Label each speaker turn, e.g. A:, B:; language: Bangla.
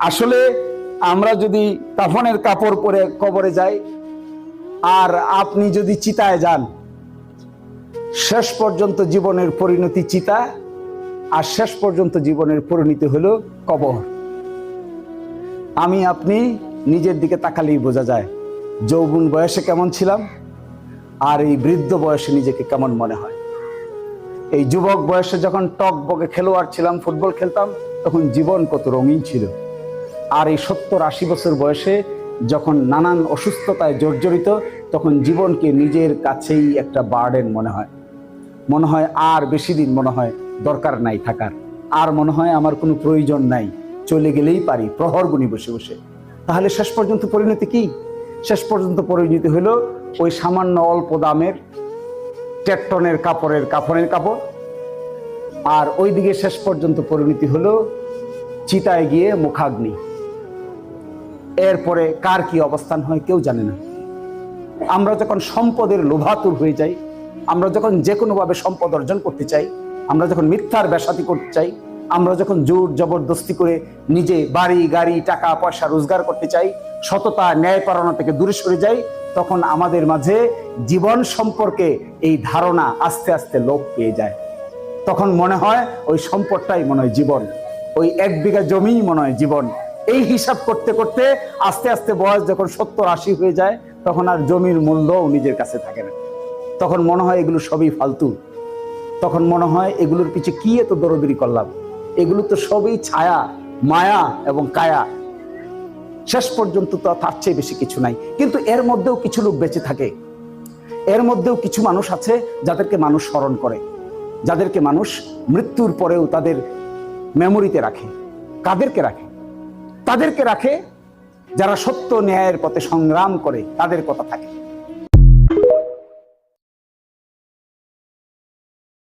A: আসলে আমরা যদি কাফনের কাপড় পরে কবরে যাই আর আপনি যদি চিতায় যান, শেষ পর্যন্ত জীবনের পরিণতি চিতা, আর শেষ পর্যন্ত জীবনের পরিণতি হলো কবর। আমি আপনি নিজের দিকে তাকালেই বোঝা যায় যৌবন বয়সে কেমন ছিলাম আর এই বৃদ্ধ বয়সে নিজেকে কেমন মনে হয়। এই যুবক বয়সে যখন টকবকে খেলোয়াড় ছিলাম, ফুটবল খেলতাম, তখন জীবন কত রঙিন ছিল। আর এই 70-80 বছর বয়সে যখন নানান অসুস্থতায় জর্জরিত, তখন জীবনকে নিজের কাছেই একটা বার্ডেন মনে হয় আর বেশি দিন মনে হয় দরকার নাই থাকার, আর মনে হয় আমার কোনো প্রয়োজন নাই, চলে গেলেই পারি প্রহর গুনি বসে বসে। তাহলে শেষ পর্যন্ত পরিণতি কি? শেষ পর্যন্ত পরিণতি হলো ওই সামান্য অল্প দামের টেকটনের কাপড়ের কাফনের কাপড়, আর ওইদিকে শেষ পর্যন্ত পরিণতি হলো চিতায় গিয়ে মুখাগ্নি। এরপরে কার কি অবস্থান হয় কেউ জানে না। আমরা যখন সম্পদের লোভাতুর হয়ে যাই, আমরা যখন যে কোনোভাবে সম্পদ অর্জন করতে চাই, আমরা যখন মিথ্যার বেসাতি করতে চাই, আমরা যখন জোর জবরদস্তি করে নিজে বাড়ি গাড়ি টাকা পয়সা রোজগার করতে চাই, সততা ন্যায়পরায়ণতা থেকে দূরে সরে যাই, তখন আমাদের মাঝে জীবন সম্পর্কে এই ধারণা আস্তে আস্তে লোপ পেয়ে যায়। তখন মনে হয় ওই সম্পদটাই মনে হয় জীবন, ওই 1 বিঘা জমিই মনে হয় জীবন। এই হিসাব করতে করতে আস্তে আস্তে বয়স যখন 70-80 হয়ে যায়, তখন আর জমির মূল্যও নিজের কাছে থাকে না। তখন মনে হয় এগুলো সবই ফালতু। তখন মনে হয় এগুলোর পিছে কি এত দৌড়দৌড়ি করলাম, এগুলো তো সবই ছায়া, মায়া এবং কায়া। শেষ পর্যন্ত তো তার চেয়ে বেশি কিছু নাই। কিন্তু এর মধ্যেও কিছু লোক বেঁচে থাকে, এর মধ্যেও কিছু মানুষ আছে যাদেরকে মানুষ স্মরণ করে, যাদেরকে মানুষ মৃত্যুর পরেও তাদের মেমোরিতে রাখে। কাদেরকে রাখে? তাদেরকে রাখে যারা সত্য ন্যায়ের পথে সংগ্রাম করে, তাদের কথা থাকে।